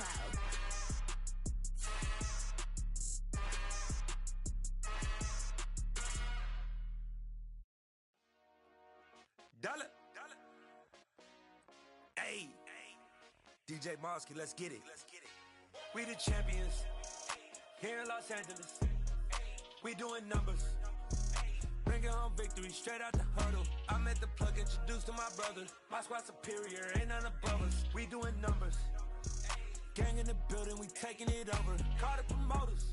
Cloud. Dollar. Hey, DJ Mosky, let's get it. We the champions here in Los Angeles. We doing numbers. Bringing home victory straight out the huddle. I'm at the plug, introduced to my brother. My squad superior, ain't none above us. We doing numbers. Gang in the building, we taking it over. Call the promoters.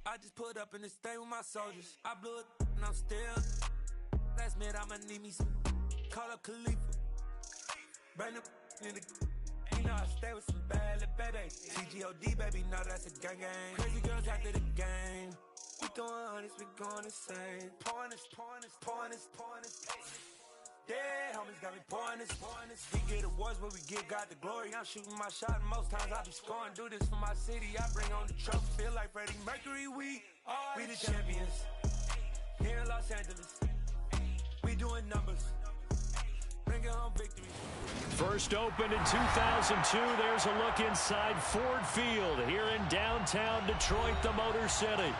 I just put up in this thing with my soldiers. I blew it and I'm still. Last minute I'ma need me some. Call up Khalifa. Bring up in the. You know I stay with some bad little baby. TGOD baby, know that's a gang gang. Crazy girls after the game. We throwing hundreds, we going insane. Pouring this. Yeah, homies got me pouring this. We get awards, but we give God the glory. I'm shooting my shot, and most times I be scoring. Do this for my city, I bring on the trophy. Feel like Freddie Mercury, we the champions. Here in Los Angeles, we doing numbers. Bringing home victory. First opened in 2002. There's a look inside Ford Field here in downtown Detroit, the Motor City.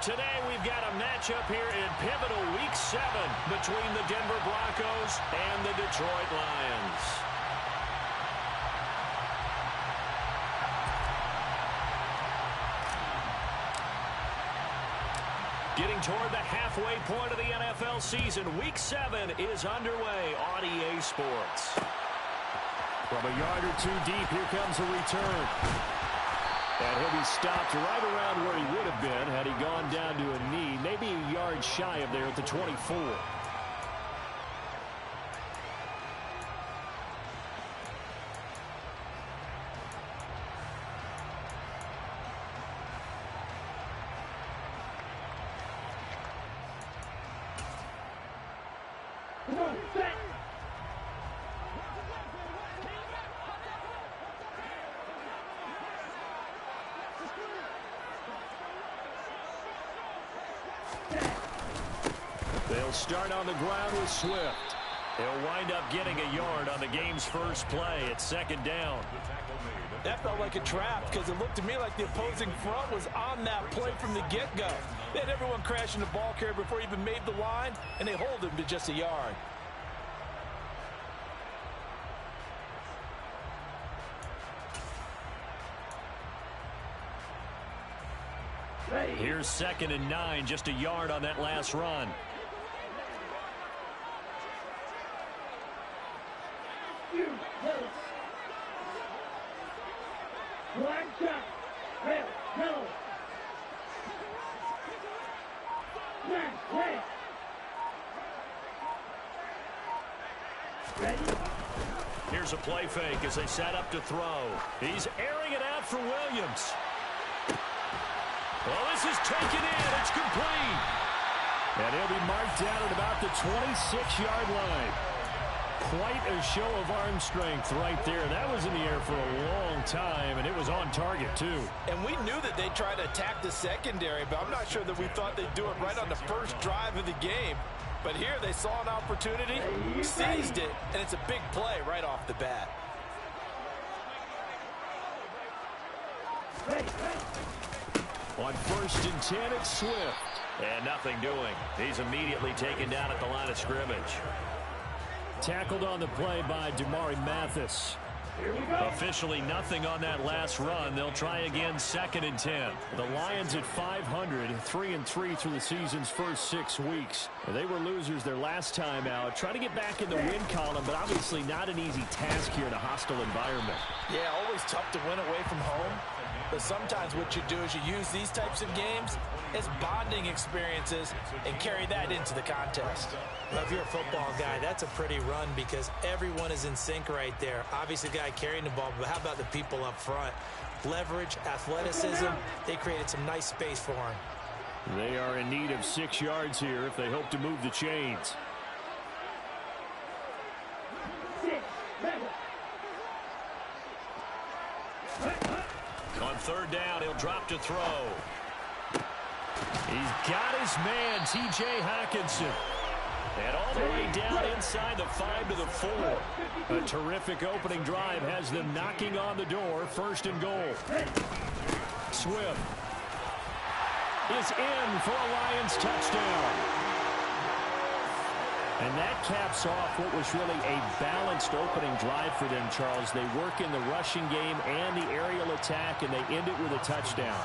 Today we've got a matchup here in pivotal Week 7 between the Denver Broncos and the Detroit Lions. Getting toward the halfway point of the NFL season, Week 7 is underway on EA Sports. From a yard or two deep, here comes a return. And he'll be stopped right around where he would have been had he gone down to a knee, maybe a yard shy of there at the 24. They'll start on the ground with Swift. He'll wind up getting a yard on the game's first play. It's second down. That felt like a trap because it looked to me like the opposing front was on that play from the get-go. They had everyone crashing the ball carrier before he even made the line, and they hold him to just a yard. Here's 2nd and 9, just a yard on that last run. Here's a play fake as they set up to throw. He's airing it out for Williams. Well, this is taken in. It's complete. And he'll be marked down at about the 26-yard line. Quite a show of arm strength right there. That was in the air for a long time, and it was on target, too. And we knew that they'd try to attack the secondary, but I'm not sure that we thought they'd do it right on the first drive of the game. But here they saw an opportunity, seized it, and it's a big play right off the bat. On 1st and 10, it's Swift. And nothing doing. He's immediately taken down at the line of scrimmage. Tackled on the play by Damari Mathis. Officially nothing on that last run. They'll try again 2nd and 10. The Lions at 500, 3-3 through the season's first 6 weeks. They were losers their last time out. Trying to get back in the win column, but obviously not an easy task here in a hostile environment. Yeah, always tough to win away from home. But sometimes what you do is you use these types of games as bonding experiences and carry that into the contest. Well, if you're a football guy, that's a pretty run because everyone is in sync right there. Obviously, the guy carrying the ball, but how about the people up front? Leverage, athleticism, they created some nice space for him. They are in need of 6 yards here if they hope to move the chains. On 3rd down, he'll drop to throw. He's got his man, T.J. Hockenson. And all the way down inside the 5 to the 4. A terrific opening drive has them knocking on the door. First and goal. Swift is in for a Lions touchdown. And that caps off what was really a balanced opening drive for them, Charles. They work in the rushing game and the aerial attack, and they end it with a touchdown.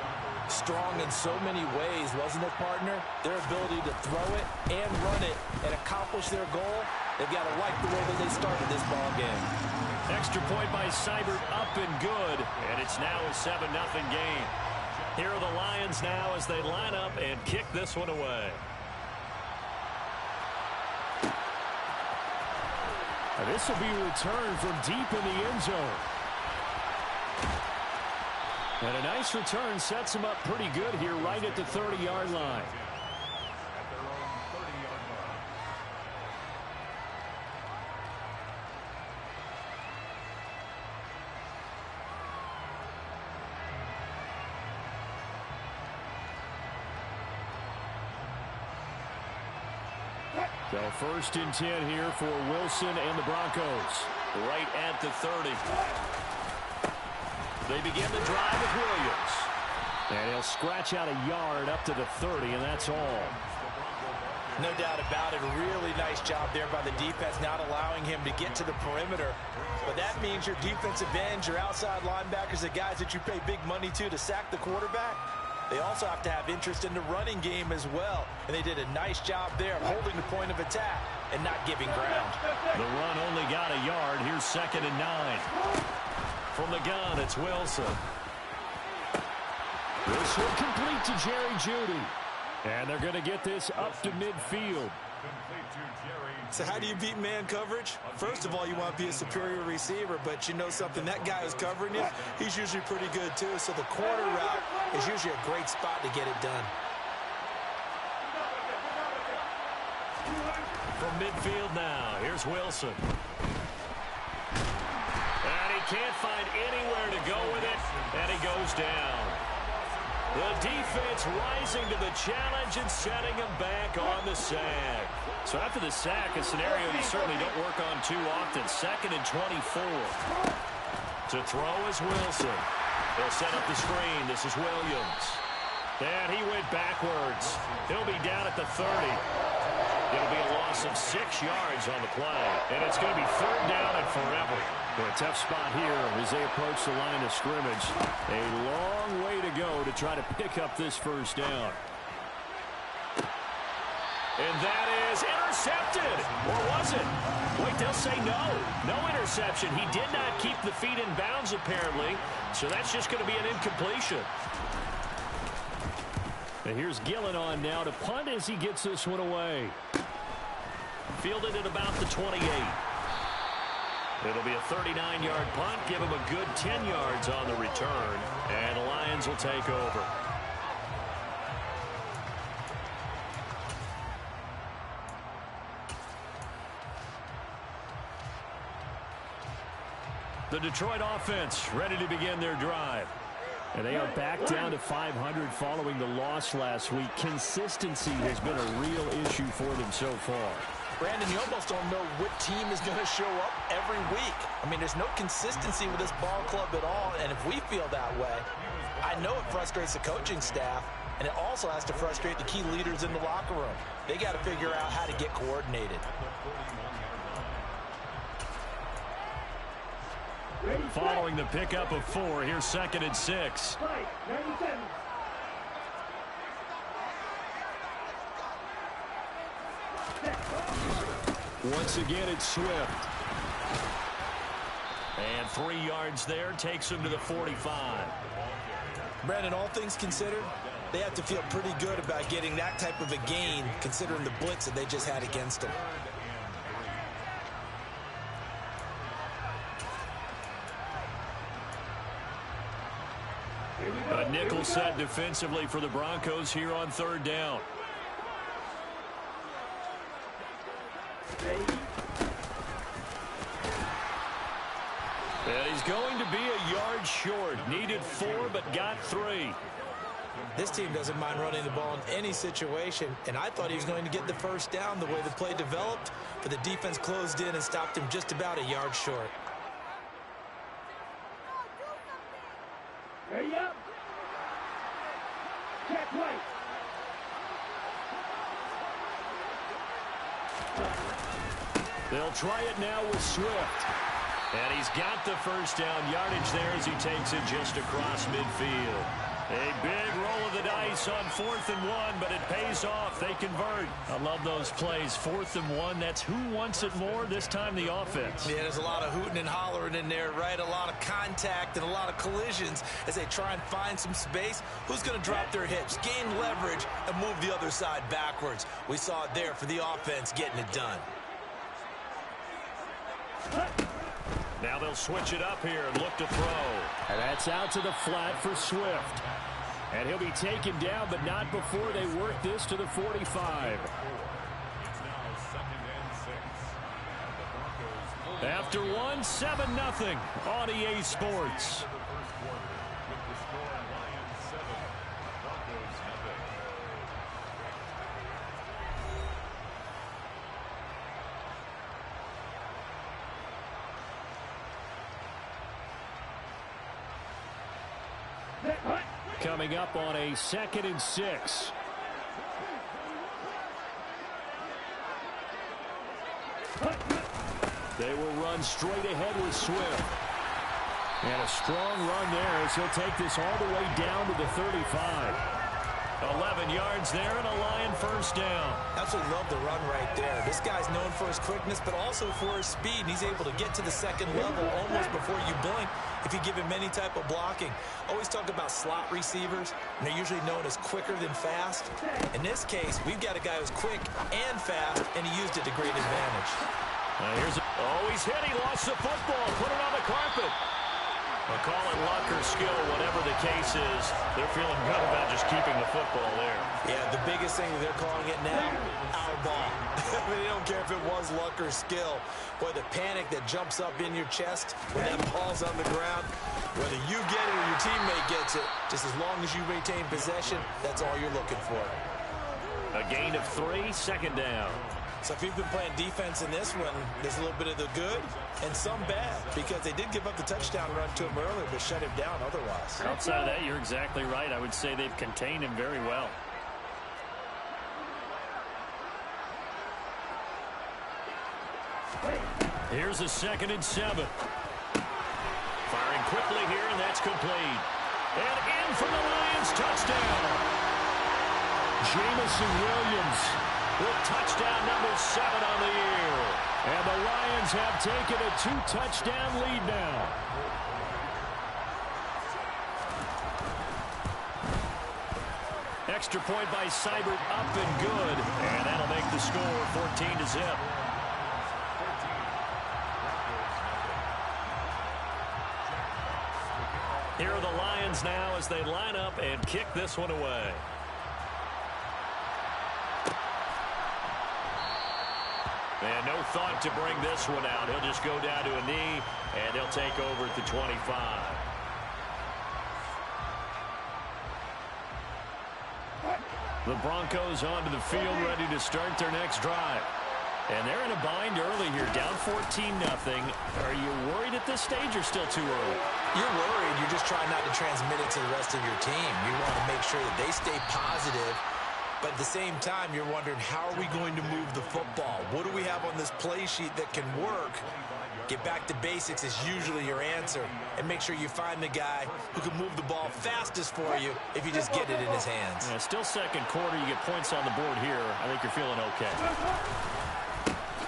Strong in so many ways, wasn't it, partner? Their ability to throw it and run it and accomplish their goal, they've got to like the way that they started this ball game. Extra point by Seibert, up and good, and it's now a 7-0 game. Here are the Lions now as they line up and kick this one away. And this will be returned from deep in the end zone. And a nice return sets him up pretty good here right at the 30-yard line. So first and 10 here for Wilson and the Broncos. Right at the 30. They begin the drive with Williams. And he'll scratch out a yard up to the 30, and that's all. No doubt about it. Really nice job there by the defense, not allowing him to get to the perimeter. But that means your defensive ends, your outside linebackers, the guys that you pay big money to sack the quarterback, they also have to have interest in the running game as well. And they did a nice job there of holding the point of attack and not giving ground. The run only got a yard. Here's 2nd and 9. From the gun, it's Wilson. This will complete to Jerry Jeudy. And they're going to get this up to midfield. So how do you beat man coverage? First of all, you want to be a superior receiver, but you know something, that guy who's covering you, he's usually pretty good too. So the corner route is usually a great spot to get it done. From midfield now, here's Wilson. And he can't find anywhere to go with it, and he goes down. The defense rising to the challenge and setting him back on the sack. So after the sack, a scenario you certainly don't work on too often. 2nd and 24. To throw is Wilson. They'll set up the screen. This is Williams. And he went backwards. He'll be down at the 30. It'll be a loss of 6 yards on the play. And it's going to be 3rd down and forever. A tough spot here as they approach the line of scrimmage. A long way to go to try to pick up this first down. And that is intercepted. Or was it? Wait, they'll say no. No interception. He did not keep the feet in bounds, apparently. So that's just going to be an incompletion. And here's Gillen on now to punt as he gets this one away. Fielded at about the 28. It'll be a 39-yard punt. Give him a good 10 yards on the return. And the Lions will take over. The Detroit offense ready to begin their drive. And they are back down to 500 following the loss last week. Consistency has been a real issue for them so far. Brandon, you almost don't know what team is going to show up every week. I mean, there's no consistency with this ball club at all, and if we feel that way, I know it frustrates the coaching staff, and it also has to frustrate the key leaders in the locker room. They got to figure out how to get coordinated. Following the pickup of 4, here's 2nd and 6. Once again, it's Swift. And 3 yards there takes him to the 45. Brandon, all things considered, they have to feel pretty good about getting that type of a gain, considering the blitz that they just had against them. A nickel set defensively for the Broncos here on 3rd down. And he's going to be a yard short. Needed 4, but got 3. This team doesn't mind running the ball in any situation, and I thought he was going to get the first down the way the play developed, but the defense closed in and stopped him just about a yard short. Hurry up. Check right. They'll try it now with Swift. And he's got the first down yardage there as he takes it just across midfield. A big roll of the dice on 4th and 1, but it pays off. They convert. I love those plays. 4th and 1, that's who wants it more, this time the offense. Yeah, there's a lot of hooting and hollering in there, right? A lot of contact and a lot of collisions as they try and find some space. Who's going to drop their hips, gain leverage, and move the other side backwards? We saw it there for the offense getting it done. Now they'll switch it up here and look to throw. And that's out to the flat for Swift. And he'll be taken down, but not before they work this to the 45. After one, 7-0 on EA Sports. Coming up on a 2nd and 6. They will run straight ahead with Swift. And a strong run there as he'll take this all the way down to the 35. 11 yards there and a Lion first down. Absolutely love the run right there. This guy's known for his quickness, but also for his speed. And he's able to get to the 2nd level almost before you blink if you give him any type of blocking. Always talk about slot receivers, and they're usually known as quicker than fast. In this case, we've got a guy who's quick and fast, and he used it to great advantage. He's hit. He lost the football. Put it on the carpet. They'll call it luck or skill, whatever the case is. They're feeling good about just keeping the football there. Yeah, the biggest thing that they're calling it now, our ball. I mean, they don't care if it was luck or skill. Boy, the panic that jumps up in your chest when that ball's on the ground, whether you get it or your teammate gets it, just as long as you maintain possession, that's all you're looking for. A gain of 3, 2nd down. So if you've been playing defense in this one, there's a little bit of the good and some bad, because they did give up the touchdown run to him earlier, but shut him down otherwise. Outside of that, you're exactly right. I would say they've contained him very well. Here's a 2nd and 7. Firing quickly here, and that's complete. And in for the Lions, touchdown. Jameson Williams with touchdown number 7 on the year. And the Lions have taken a 2-touchdown lead now. Extra point by Seibert, up and good. And that'll make the score 14-0. Here are the Lions now as they line up and kick this one away. And no thought to bring this one out. He'll just go down to a knee, and they'll take over at the 25. The Broncos onto the field, ready to start their next drive. And they're in a bind early here, down 14-0. Are you worried at this stage or still too early? You're worried. You're just trying not to transmit it to the rest of your team. You want to make sure that they stay positive. But at the same time, you're wondering, how are we going to move the football? What do we have on this play sheet that can work? Get back to basics is usually your answer. And make sure you find the guy who can move the ball fastest for you if you just get it in his hands. Yeah, still 2nd quarter. You get points on the board here. I think you're feeling okay.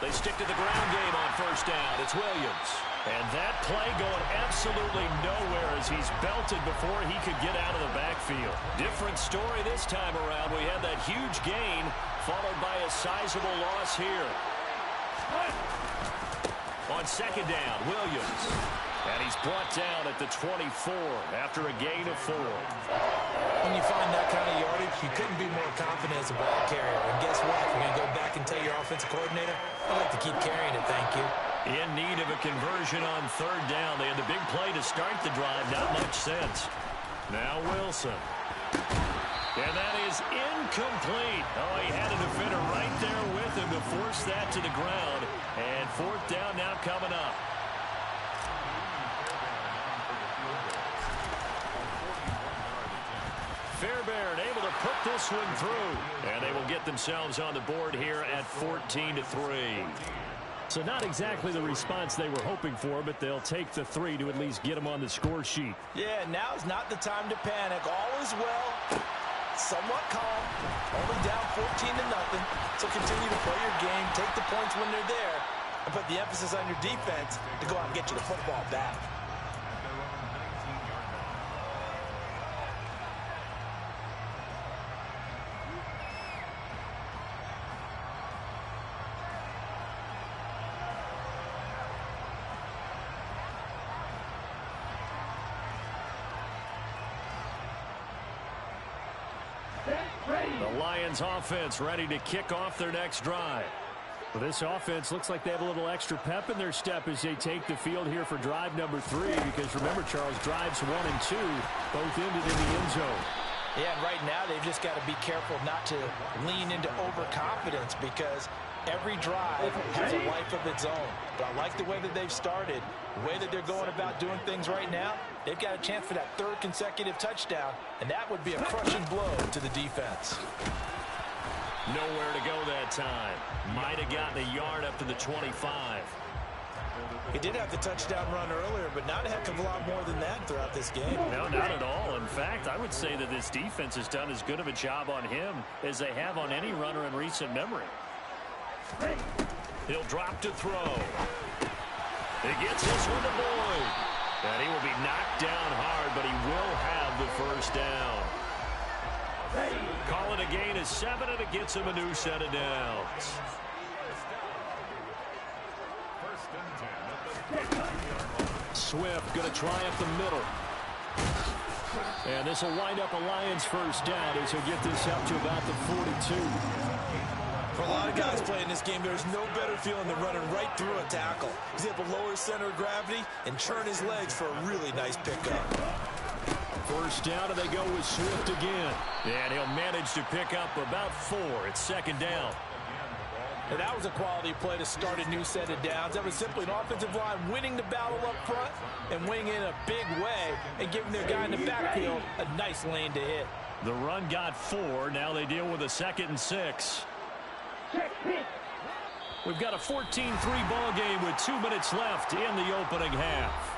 They stick to the ground game on 1st down. It's Williams. And that play going absolutely nowhere as he's belted before he could get out of the backfield. Different story this time around. We had that huge gain followed by a sizable loss here. On 2nd down, Williams. And he's brought down at the 24 after a gain of 4. When you find that kind of yardage, you couldn't be more confident as a ball carrier. And guess what? You're going to go back and tell your offensive coordinator, I'd like to keep carrying it, thank you. In need of a conversion on 3rd down. They had the big play to start the drive. Not much sense. Now Wilson. And that is incomplete. Oh, he had a defender right there with him to force that to the ground. And fourth down now coming up. Fairbairn able to put this one through. And they will get themselves on the board here at 14-3. So not exactly the response they were hoping for, but they'll take the 3 to at least get them on the score sheet. Yeah, now is not the time to panic. All is well. Somewhat calm. Only down 14-0. So continue to play your game, take the points when they're there, and put the emphasis on your defense to go out and get you the football back. The Lions offense ready to kick off their next drive. Well, this offense looks like they have a little extra pep in their step as they take the field here for drive number 3, because remember, Charles, drives 1 and 2 both ended in the end zone. Yeah, and right now they've just got to be careful not to lean into overconfidence, because every drive has a life of its own. But I like the way that they've started, the way that they're going about doing things right now. They've got a chance for that 3rd consecutive touchdown, and that would be a crushing blow to the defense. Nowhere to go that time. Might have gotten a yard up to the 25. He did have the touchdown run earlier, but not a heck of a lot more than that throughout this game. No, not at all. In fact, I would say that this defense has done as good of a job on him as they have on any runner in recent memory. He'll drop to throw. He gets this one to Boyd. And he will be knocked down hard, but he will have the first down. Call it a gain of 7, and it gets him a new set of downs. Swift going to try up the middle. And this will wind up a Lions first down as he'll get this up to about the 42. For a lot of guys playing this game, there's no better feeling than running right through a tackle. He's able to lower his center of gravity and churn his legs for a really nice pickup. First down, and they go with Swift again. And he'll manage to pick up about 4. It's second down. And that was a quality play to start a new set of downs. That was simply an offensive line winning the battle up front and winning in a big way and giving their guy in the backfield a nice lane to hit. The run got 4. Now they deal with a 2nd and 6. We've got a 14-3 ball game with 2 minutes left in the opening half.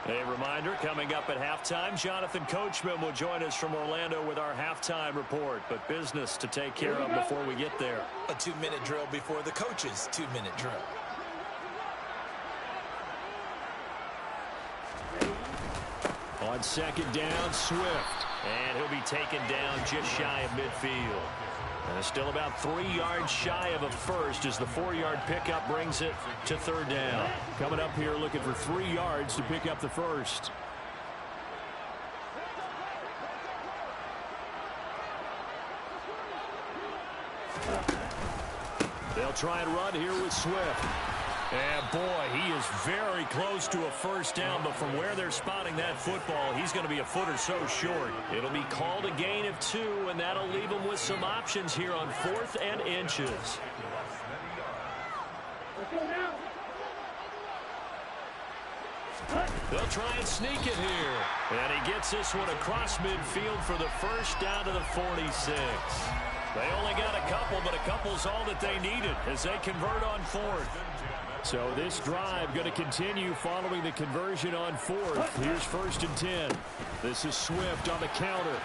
A reminder, coming up at halftime, Jonathan Coachman will join us from Orlando with our halftime report, but business to take care of before we get there. A 2-minute drill before the coach's 2-minute drill. On second down, Swift. And he'll be taken down just shy of midfield. And still about 3 yards shy of a first as the 4-yard pickup brings it to 3rd down. Coming up here looking for 3 yards to pick up the first. They'll try and run here with Swift. And boy, he is very close to a first down, but from where they're spotting that football, he's going to be a foot or so short. It'll be called a gain of 2, and that'll leave him with some options here on 4th and inches. They'll try and sneak it here. And he gets this one across midfield for the first down to the 46. They only got a couple, but a couple's all that they needed as they convert on 4th. So this drive going to continue following the conversion on 4th. Here's 1st and 10. This is Swift on the counter.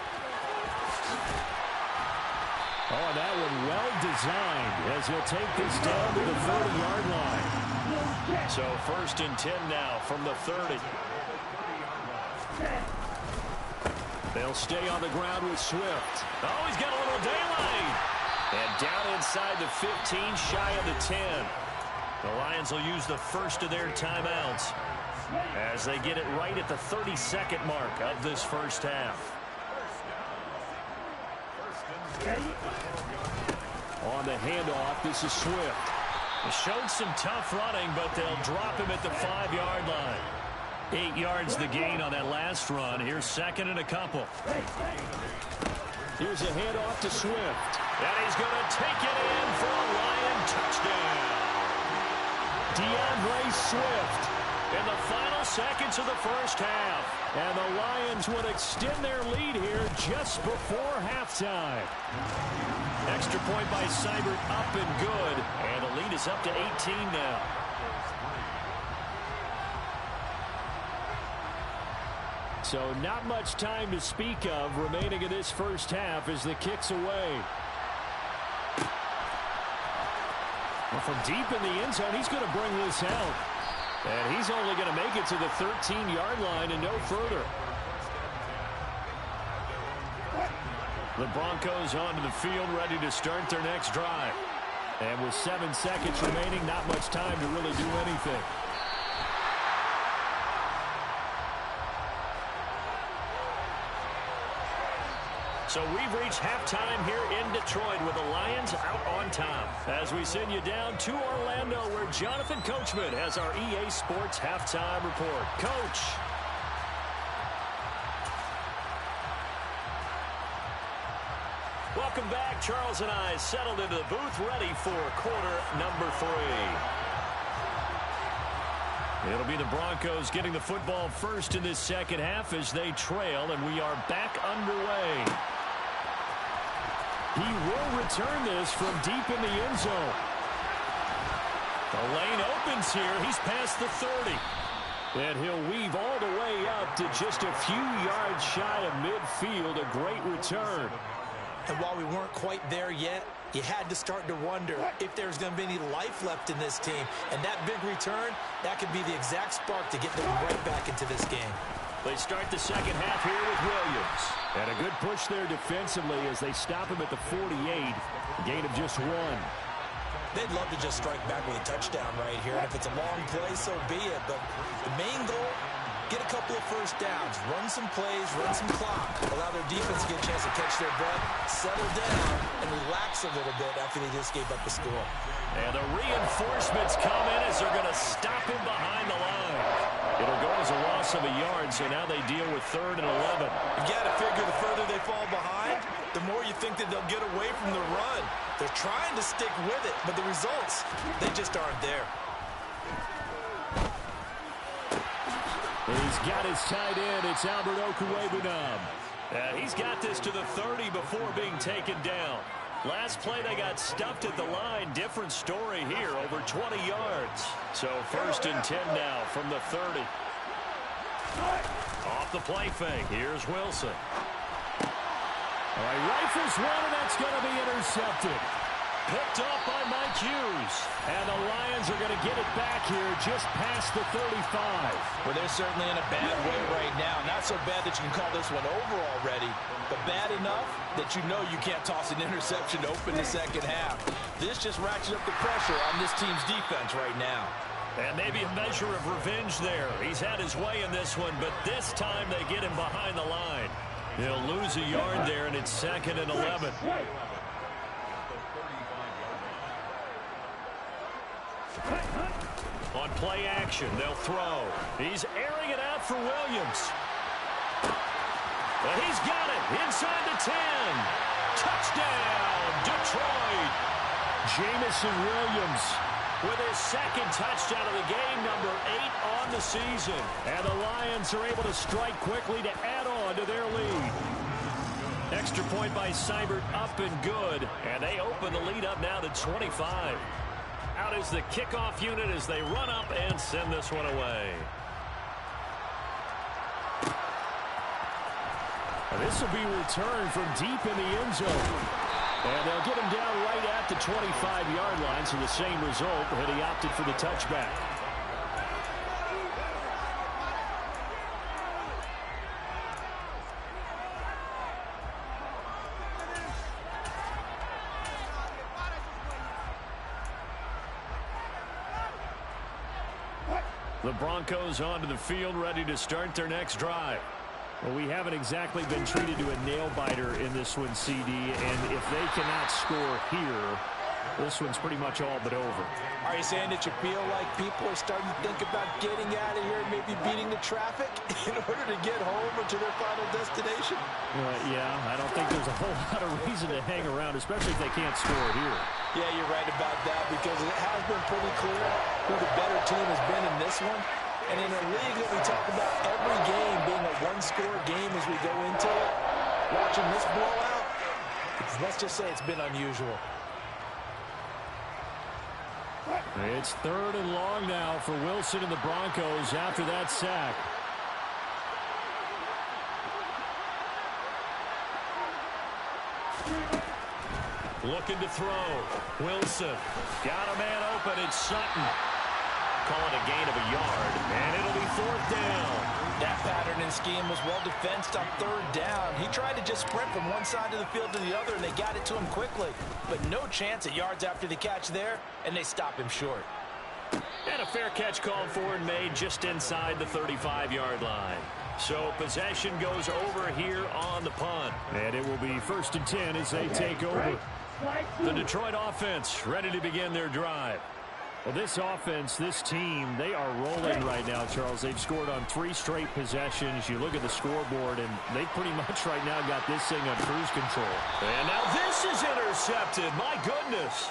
Oh, that one well designed as he'll take this down to the 30-yard line. So 1st and 10 now from the 30. They'll stay on the ground with Swift. Oh, he's got a little daylight. And down inside the 15, shy of the 10. The Lions will use the first of their timeouts as they get it right at the 32nd mark of this first half. On the handoff, this is Swift. They showed some tough running, but they'll drop him at the 5-yard line. 8 yards the gain on that last run. Here's second and a couple. Here's a handoff to Swift. And he's going to take it in for a Lion touchdown. DeAndre Swift in the final seconds of the first half. And the Lions would extend their lead here just before halftime. Extra point by Seibert up and good. And the lead is up to 18 now. So not much time to speak of remaining in this first half as the kick's away. Well, from deep in the end zone, he's going to bring this out. And he's only going to make it to the 13-yard line and no further. The Broncos onto the field, ready to start their next drive. And with 7 seconds remaining, not much time to really do anything. So we've reached halftime here in Detroit with the Lions out on top. As we send you down to Orlando, where Jonathan Coachman has our EA Sports halftime report. Coach. Welcome back. Charles and I settled into the booth, ready for quarter number 3. It'll be the Broncos getting the football first in this second half as they trail, and we are back underway. He will return this from deep in the end zone. The lane opens here. He's past the 30. And he'll weave all the way up to just a few yards shy of midfield. A great return. And while we weren't quite there yet, you had to start to wonder if there's going to be any life left in this team. And that big return, that could be the exact spark to get them right back into this game. They start the second half here with Williams. And a good push there defensively as they stop him at the 48. Gain of just 1. They'd love to just strike back with a touchdown right here. And if it's a long play, so be it. But the main goal, get a couple of first downs, run some plays, run some clock, allow their defense to get a chance to catch their breath, settle down, and relax a little bit after they just gave up the score. And the reinforcements come in as they're going to stop him behind the line. It'll go as a loss of a yard, so now they deal with 3rd and 11. You got to figure the further they fall behind, the more you think that they'll get away from the run. They're trying to stick with it, but the results, they just aren't there. He's got his tight end. It's Albert Okwuegbunam. He's got this to the 30 before being taken down. Last play, they got stuffed at the line. Different story here, over 20 yards. So 1st and 10 now from the 30. Off the play fake. Here's Wilson. All right, rifles one, and that's going to be intercepted. Picked up by Mike Hughes. And the Lions are going to get it back here just past the 35. Well, they're certainly in a bad way right now. Not so bad that you can call this one over already, but bad enough that you know you can't toss an interception to open the second half. This just ratchets up the pressure on this team's defense right now. And maybe a measure of revenge there. He's had his way in this one, but this time they get him behind the line. He'll lose a yard there, and it's 2nd and 11. On play action, they'll throw. He's airing it out for Williams. And he's got it inside the 10. Touchdown, Detroit. Jamison Williams with his 2nd touchdown of the game, number 8 on the season. And the Lions are able to strike quickly to add on to their lead. Extra point by Seibert, up and good. And they open the lead up now to 25. Out is the kickoff unit as they run up and send this one away. This will be returned from deep in the end zone. And they'll get him down right at the 25-yard line, so the same result, and he opted for the touchback. The Broncos onto the field, ready to start their next drive. Well, we haven't exactly been treated to a nail-biter in this one, CD, and if they cannot score here, this one's pretty much all but over. Are you saying that you feel like people are starting to think about getting out of here and maybe beating the traffic in order to get home or to their final destination? Yeah, I don't think there's a whole lot of reason to hang around, especially if they can't score here. Yeah, you're right about that, because it has been pretty clear who the better team has been in this one. And in a league that we talk about every game being a one-score game as we go into it, watching this blowout, let's just say it's been unusual. It's 3rd and long now for Wilson and the Broncos after that sack. Looking to throw. Wilson. Got a man open. It's Sutton. Call it a gain of a yard, and it'll be 4th down. That pattern and scheme was well defensed on 3rd down. He tried to just sprint from one side of the field to the other, and they got it to him quickly. But no chance at yards after the catch there, and they stop him short. And a fair catch called for and made just inside the 35-yard line. So possession goes over here on the punt. And it will be 1st and 10 as they take over. The Detroit offense ready to begin their drive. Well, this offense, this team, they are rolling right now, Charles. They've scored on 3 straight possessions. You look at the scoreboard, and they pretty much right now got this thing on cruise control. And now this is intercepted. My goodness.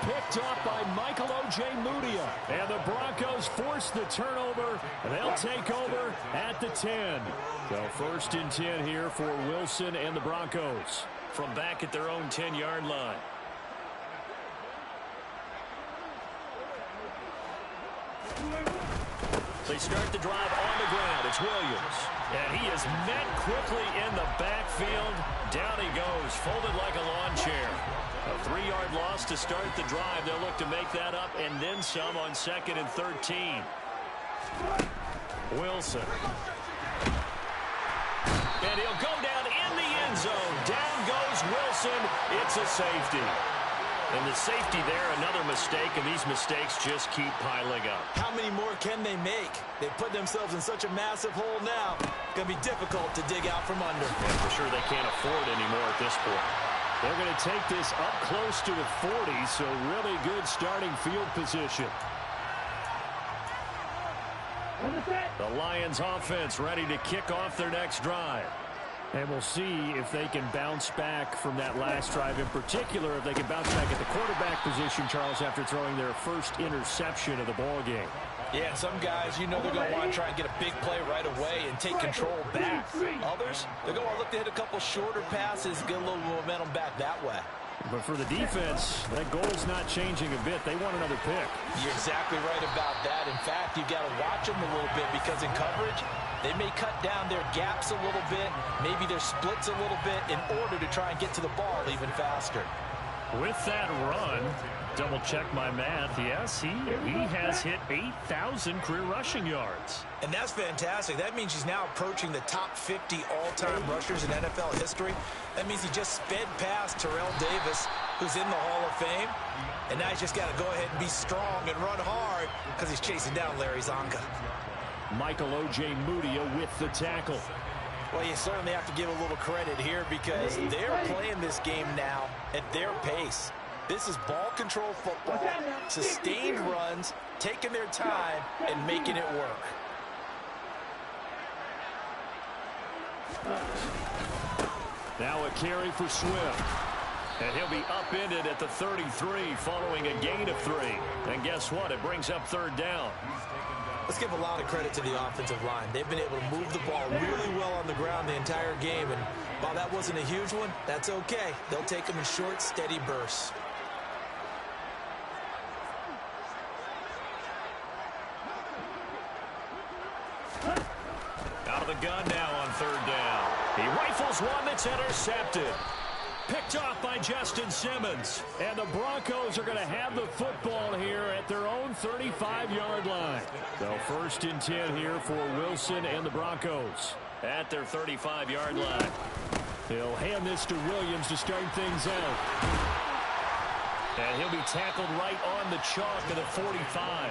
Picked up by Michael Ojemudia. And the Broncos force the turnover. And they'll take over at the 10. So 1st and 10 here for Wilson and the Broncos from back at their own 10-yard line. They start the drive on the ground. It's Williams. And he is met quickly in the backfield. Down he goes, folded like a lawn chair. A 3-yard loss to start the drive. They'll look to make that up and then some on 2nd and 13. Wilson. And he'll go down in the end zone. Down goes Wilson. It's a safety. And the safety there, another mistake, and these mistakes just keep piling up. How many more can they make? They put themselves in such a massive hole now. Going to be difficult to dig out from under. And for sure they can't afford anymore at this point. They're going to take this up close to the 40, so really good starting field position. The Lions offense ready to kick off their next drive. And we'll see if they can bounce back from that last drive. In particular, if they can bounce back at the quarterback position, Charles, after throwing their first interception of the ball game. Yeah, some guys, you know they're going to want to try and get a big play right away and take control back. Others, they're going to want to look to hit a couple shorter passes, get a little momentum back that way. But for the defense, that goal's not changing a bit. They want another pick. You're exactly right about that. In fact, you've got to watch them a little bit because in coverage, they may cut down their gaps a little bit, maybe their splits a little bit in order to try and get to the ball even faster. With that run, double check my math. Yes, he has hit 8,000 career rushing yards. And that's fantastic. That means he's now approaching the top 50 all-time rushers in NFL history. That means he just sped past Terrell Davis, who's in the Hall of Fame. And now he's just got to go ahead and be strong and run hard because he's chasing down Larry Zonka. Michael Ojemudia with the tackle. Well, you certainly have to give a little credit here because they're playing this game now at their pace. This is ball control football, sustained runs, taking their time, and making it work. Now a carry for Swift. And he'll be upended at the 33 following a gain of 3. And guess what? It brings up 3rd down. Let's give a lot of credit to the offensive line. They've been able to move the ball really well on the ground the entire game. And while that wasn't a huge one, that's okay. They'll take them in short, steady bursts. Out of the gun now on 3rd down. He rifles one that's intercepted. Picked off by Justin Simmons. And the Broncos are going to have the football here at their own 35-yard line. So 1st and 10 here for Wilson and the Broncos at their 35-yard line. He'll hand this to Williams to start things out. And he'll be tackled right on the chalk of the 45.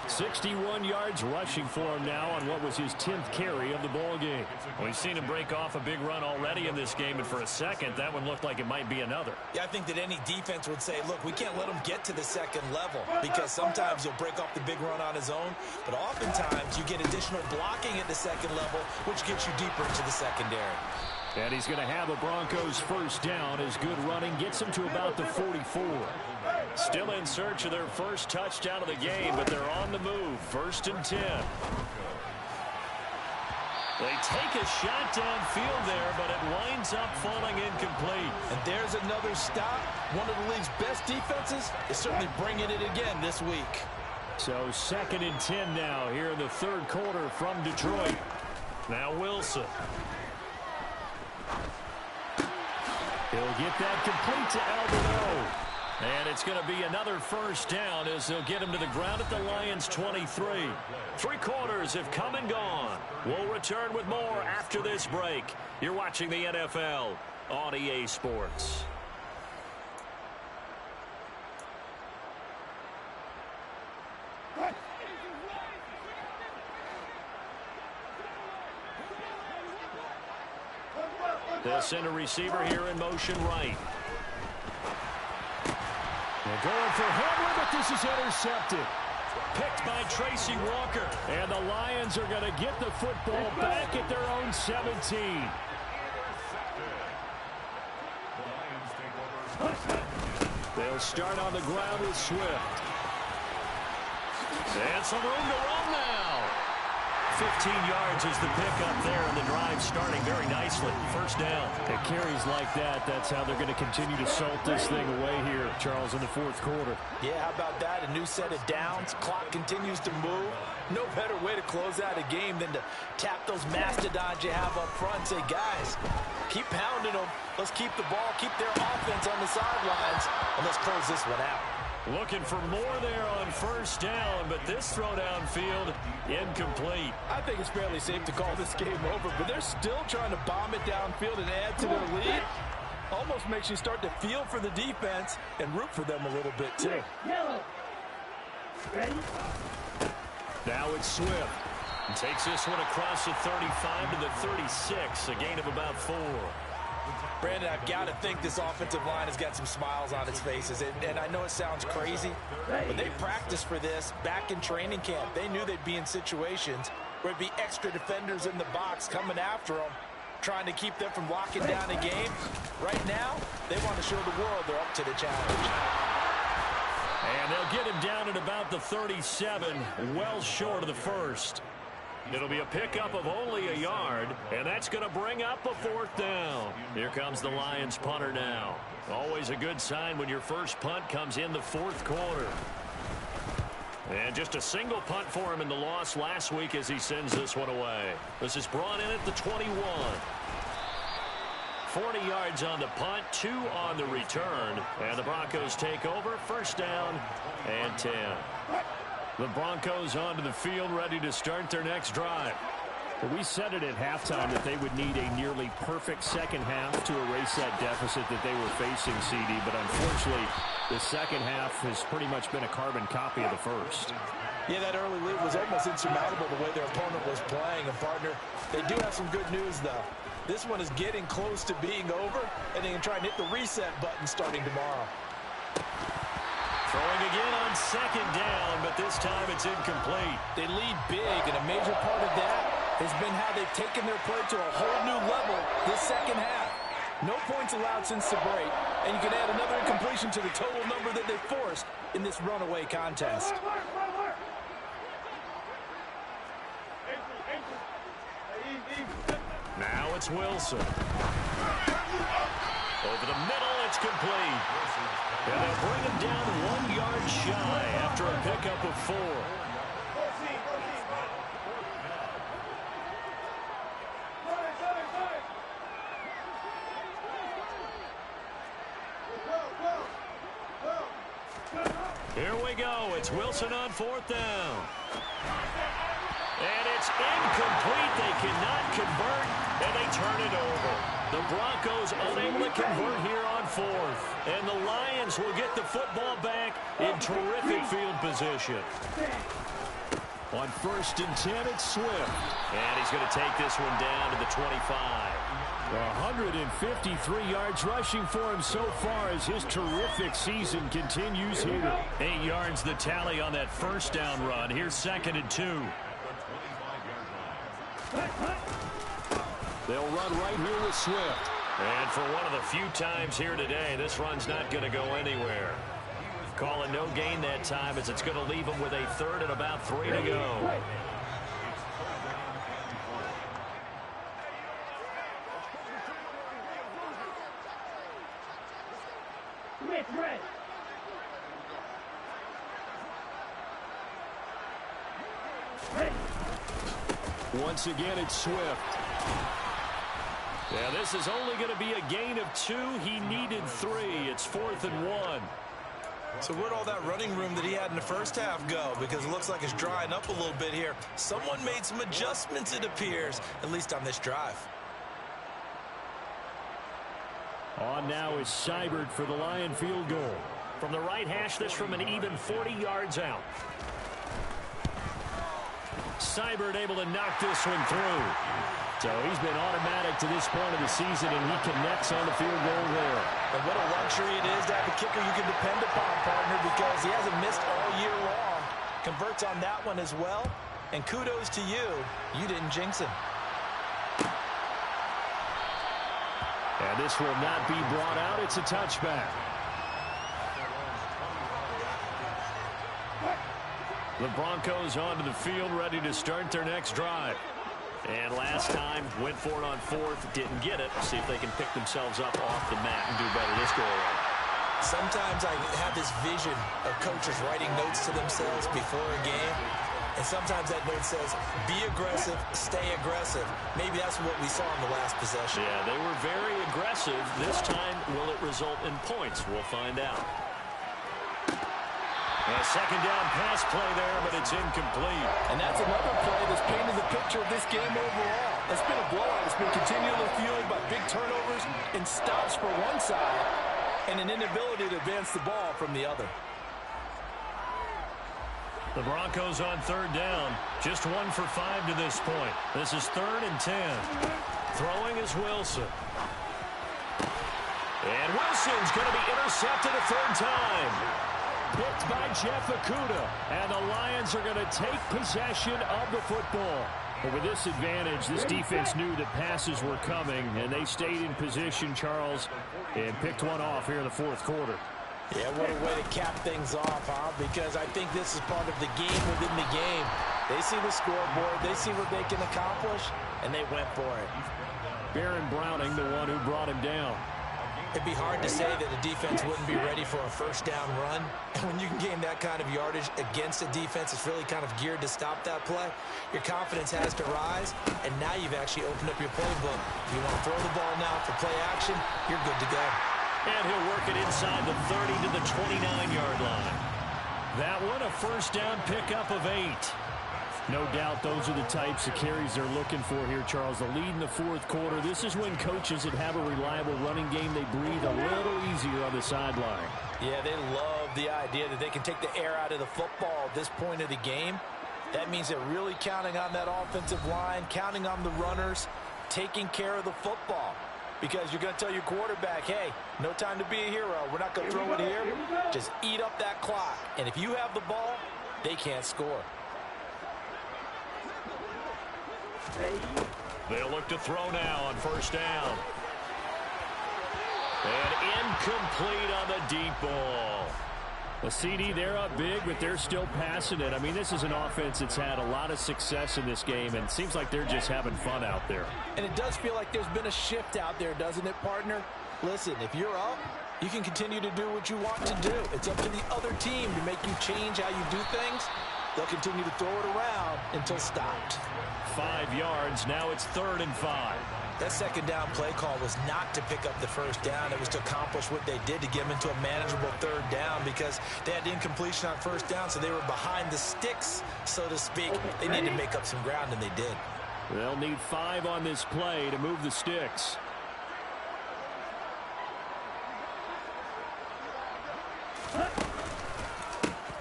61 yards rushing for him now on what was his 10th carry of the ball game. We've seen him break off a big run already in this game, and for a second, that one looked like it might be another. Yeah, I think that any defense would say, look, we can't let him get to the second level, because sometimes he'll break off the big run on his own, but oftentimes you get additional blocking at the second level, which gets you deeper into the secondary. And he's going to have a Broncos first down. His good running gets him to about the 44. Still in search of their first touchdown of the game, but they're on the move. 1st and 10. They take a shot downfield there, but it winds up falling incomplete. And there's another stop. One of the league's best defenses is certainly bringing it again this week. So 2nd and 10 now here in the 3rd quarter from Detroit. Now Wilson. He'll get that complete to Alberto. And it's going to be another first down as they'll get him to the ground at the Lions' 23. 3 quarters have come and gone. We'll return with more after this break. You're watching the NFL on EA Sports. They'll send a receiver here in motion right. They're going for Henry, but this is intercepted. Picked by Tracy Walker. And the Lions are going to get the football back at their own 17. They'll start on the ground with Swift. And some room to run now. 15 yards is the pickup there, and the drive starting very nicely. First down. It carries like that. That's how they're going to continue to salt this thing away here, Charles, in the 4th quarter. Yeah, how about that? A new set of downs. Clock continues to move. No better way to close out a game than to tap those mastodons you have up front. Say, guys, keep pounding them. Let's keep the ball, keep their offense on the sidelines, and let's close this one out. Looking for more there on first down, but this throw downfield incomplete. I think it's fairly safe to call this game over, but they're still trying to bomb it downfield and add to their lead. Almost makes you start to feel for the defense and root for them a little bit, too. Now it's Swift. Takes this one across the 35 to the 36, a gain of about 4. Brandon, I've got to think this offensive line has got some smiles on its faces. And I know it sounds crazy, but they practiced for this back in training camp. They knew they'd be in situations where it'd be extra defenders in the box coming after them, trying to keep them from locking down a game. Right now, they want to show the world they're up to the challenge. And they'll get him down at about the 37, well short of the first. It'll be a pickup of only a yard, and that's going to bring up a 4th down. Here comes the Lions punter now. Always a good sign when your first punt comes in the 4th quarter. And just a single punt for him in the loss last week as he sends this one away. This is brought in at the 21. 40 yards on the punt, 2 on the return. And the Broncos take over, first down and 10. The Broncos onto the field, ready to start their next drive. Well, we said it at halftime that they would need a nearly perfect second half to erase that deficit that they were facing, CD. But unfortunately, the second half has pretty much been a carbon copy of the first. Yeah, that early lead was almost insurmountable the way their opponent was playing. And, partner, they do have some good news, though. This one is getting close to being over, and they can try and hit the reset button starting tomorrow. Throwing again on second down, but this time it's incomplete. They lead big, and a major part of that has been how they've taken their play to a whole new level this second half. No points allowed since the break, and you can add another incompletion to the total number that they forced in this runaway contest. Now it's Wilson. Over the middle, it's complete. And they'll bring him down 1 yard shy after a pickup of 4. Here we go. It's Wilson on 4th down. And it's incomplete. They cannot convert, and they turn it over. The Broncos unable to convert here on 4th. And the Lions will get the football back in terrific field position. On 1st and 10, it's Swift. And he's going to take this one down to the 25. 153 yards rushing for him so far as his terrific season continues here. 8 yards the tally on that first down run. Here's 2nd and 2. They'll run right here with Swift. And for one of the few times here today, this run's not going to go anywhere. Calling no gain that time as it's going to leave him with a 3rd and about 3 to go. Once again, it's Swift. Yeah, this is only going to be a gain of 2. He needed 3. It's 4th and 1. So where'd all that running room that he had in the first half go? Because it looks like it's drying up a little bit here. Someone made some adjustments, it appears, at least on this drive. On now is Seibert for the Lion field goal. From the right hash, this from an even 40 yards out. Seibert able to knock this one through. So he's been automatic to this point of the season, and he connects on the field goal there. And what a luxury it is to have a kicker you can depend upon, partner, because he hasn't missed all year long. Converts on that one as well. And kudos to you. You didn't jinx him. And this will not be brought out. It's a touchback. The Broncos onto the field, ready to start their next drive. And last time, went for it on 4th, didn't get it. See if they can pick themselves up off the mat and do better this go-around. Sometimes I have this vision of coaches writing notes to themselves before a game. And sometimes that note says, be aggressive, stay aggressive. Maybe that's what we saw in the last possession. Yeah, they were very aggressive. This time, will it result in points? We'll find out. A second down pass play there, but it's incomplete. And that's another play that's painted the picture of this game overall. It's been a blowout. It's been continually fueled by big turnovers and stops for one side and an inability to advance the ball from the other. The Broncos on 3rd down. Just 1 for 5 to this point. This is 3rd and 10. Throwing is Wilson. And Wilson's going to be intercepted a 3rd time. Picked by Jeff Okudah, and the Lions are going to take possession of the football. But with this advantage, this defense knew that passes were coming, and they stayed in position, Charles, and picked one off here in the 4th quarter. Yeah, what a way to cap things off, huh? Because I think this is part of the game within the game. They see the scoreboard, they see what they can accomplish, and they went for it. Baron Browning, the one who brought him down. It'd be hard to say that a defense wouldn't be ready for a first down run. And when you can gain that kind of yardage against a defense that's really kind of geared to stop that play, your confidence has to rise, and now you've actually opened up your playbook. If you want to throw the ball now for play action, you're good to go. And he'll work it inside the 30 to the 29-yard line. That one, a first down pickup of 8. No doubt those are the types of carries they're looking for here, Charles. The lead in the 4th quarter. This is when coaches that have a reliable running game, they breathe a little easier on the sideline. Yeah, they love the idea that they can take the air out of the football at this point of the game. That means they're really counting on that offensive line, counting on the runners, taking care of the football. Because you're going to tell your quarterback, hey, no time to be a hero. We're not going to throw it here. Just eat up that clock. And if you have the ball, they can't score. They'll look to throw now on first down. And incomplete on the deep ball. The CD, they're up big, but they're still passing it. I mean, this is an offense that's had a lot of success in this game, and it seems like they're just having fun out there. And it does feel like there's been a shift out there, doesn't it, partner? Listen, if you're up, you can continue to do what you want to do. It's up to the other team to make you change how you do things. They'll continue to throw it around until stopped. 5 yards. Now it's 3rd and 5. That second down play call was not to pick up the first down. It was to accomplish what they did to get them into a manageable 3rd down because they had incompletion on first down, so they were behind the sticks, so to speak. They needed to make up some ground, and they did. They'll need 5 on this play to move the sticks.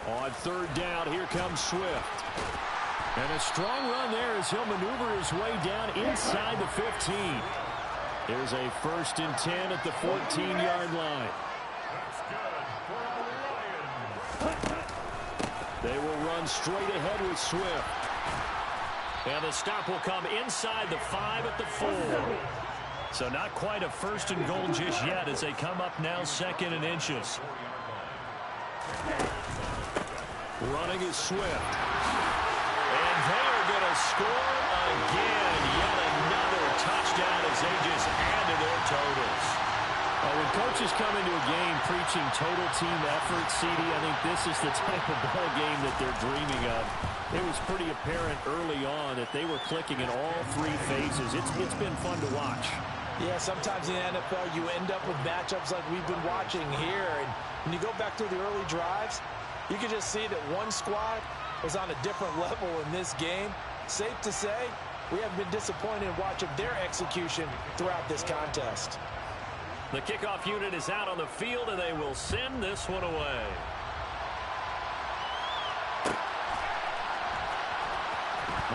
On 3rd down, here comes Swift. And a strong run there as he'll maneuver his way down inside the 15. Here's a 1st and 10 at the 14-yard line. They will run straight ahead with Swift. And the stop will come inside the 5 at the 4. So not quite a 1st and goal just yet as they come up now 2nd and inches. Running is Swift. And they are going to score again. Yet another touchdown as they just add to their totals. When coaches come into a game preaching total team effort, CD, I think this is the type of ball game that they're dreaming of. It was pretty apparent early on that they were clicking in all 3 phases. It's been fun to watch. Yeah, sometimes in the NFL you end up with matchups like we've been watching here. And when you go back to the early drives, you can just see that one squad was on a different level in this game. Safe to say, we have been disappointed in watching their execution throughout this contest. The kickoff unit is out on the field, and they will send this one away.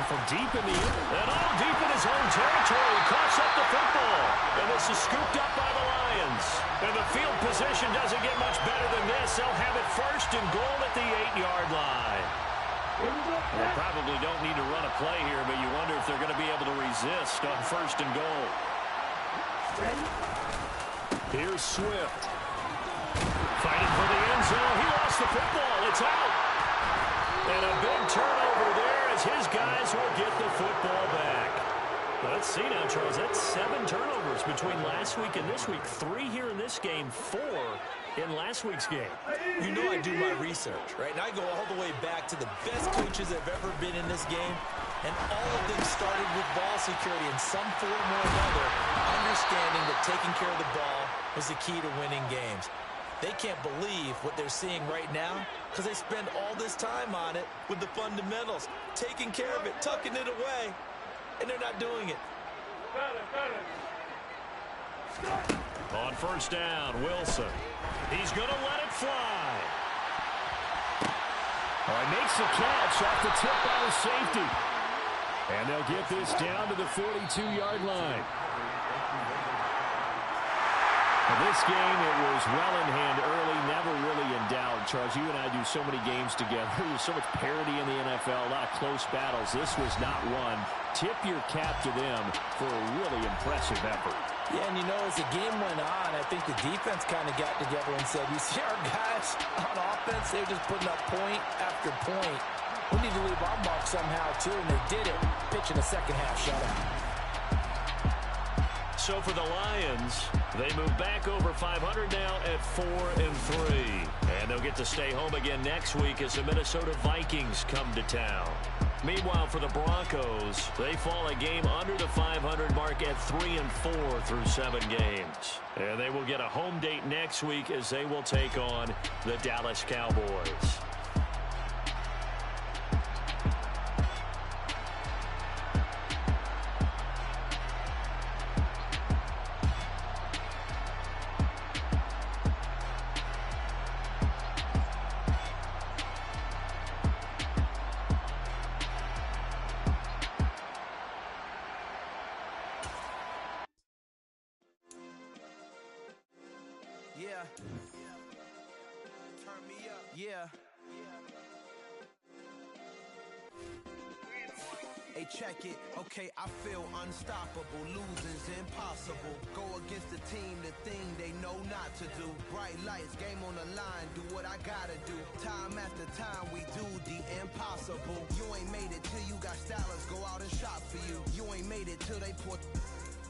From deep in the air, and all deep in his own territory, coughs up the football. And this is scooped up by the Lions. And the field position doesn't get much better than this. They'll have it 1st and goal at the 8-yard line. They probably don't need to run a play here, but you wonder if they're going to be able to resist on 1st and goal. Here's Swift. Fighting for the end zone. He lost the football. It's out. And a big turnover there as his guys will get the football back. Let's see now, Charles. That's 7 turnovers between last week and this week. 3 here in this game, 4 in last week's game. You know I do my research, right? And I go all the way back to the best coaches that have ever been in this game. And all of them started with ball security in some form or another, understanding that taking care of the ball was the key to winning games. They can't believe what they're seeing right now because they spend all this time on it with the fundamentals, taking care of it, tucking it away, and they're not doing it. On 1st down, Wilson. He's going to let it fly. All right, makes the catch off the tip by the safety. And they'll get this down to the 42-yard line. This game, it was well in hand early, never really in doubt. Charles, you and I do so many games together. There's so much parity in the NFL, a lot of close battles. This was not one. Tip your cap to them for a really impressive effort. Yeah, and you know, as the game went on, I think the defense kind of got together and said, you see our guys on offense, they're just putting up point after point. We need to leave our mark somehow, too, and they did it, pitching a second-half shutout. So for the Lions, they move back over 500 now at 4-3. And they'll get to stay home again next week as the Minnesota Vikings come to town. Meanwhile, for the Broncos, they fall a game under the 500 mark at 3-4 through 7 games. And they will get a home date next week as they will take on the Dallas Cowboys. Yeah. Turn me up. Yeah. Hey, check it. Okay, I feel unstoppable. Losing's impossible. Go against the team, the thing they know not to do. Bright lights, game on the line. Do what I gotta do. Time after time, we do the impossible. You ain't made it till you got stylists go out and shop for you. You ain't made it till they put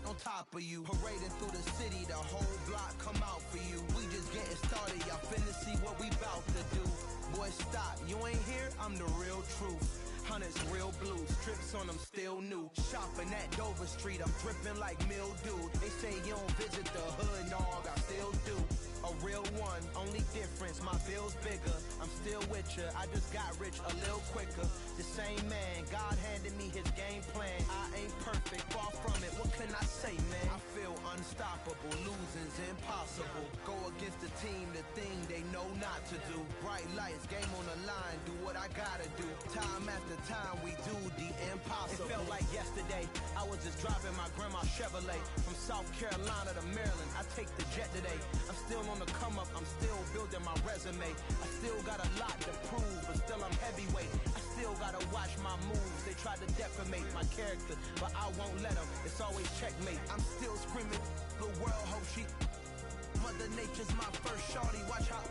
on top of you. Parading through the city, the whole block come out for you. We just getting started, y'all finna see what we bout to do. Boy, stop, you ain't here, I'm the real truth. Hunters, real blues, trips on them still new. Shopping at Dover Street, I'm dripping like mildew. They say you don't visit the hood, dog, I still do. A real one, only difference, my bill's bigger. I'm still with ya, I just got rich a little quicker. The same man, God handed me his game plan. I ain't perfect, far from it, what can I say, man? I feel unstoppable, losing's is impossible. Go against the team, the thing they know not to do. Bright lights, game on the line, do what I gotta do. Time after time, we do the impossible. It felt like yesterday, I was just driving my grandma's Chevrolet. From South Carolina to Maryland, I take the jet today. I'm still on the come up, I'm still building my resume. I still got a lot to prove, but still I'm heavyweight. I still gotta watch my moves. They tried to defamate my character, but I won't let them. It's always checkmate. I'm still screaming, the world hope she. Mother Nature's my first shorty. Watch how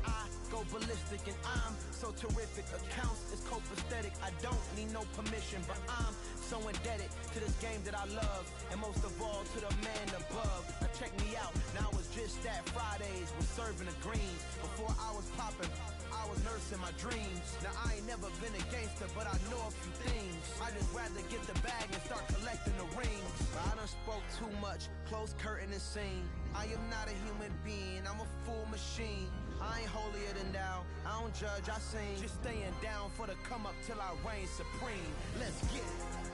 I go ballistic, and I'm so terrific. Accounts is copacetic. I don't need no permission, but I'm so indebted to this game that I love, and most of all to the man above. Now check me out. Now it's just that Fridays was serving the greens. Before I was popping, I was nursing my dreams. Now I ain't never been a gangster, but I know a few things. I just rather get the bag and start collecting the rings. But I done spoke too much, close curtain and scene. I am not a human being, I'm a full machine. I ain't holier than thou, I don't judge, I sing. Just staying down for the come up till I reign supreme. Let's get it.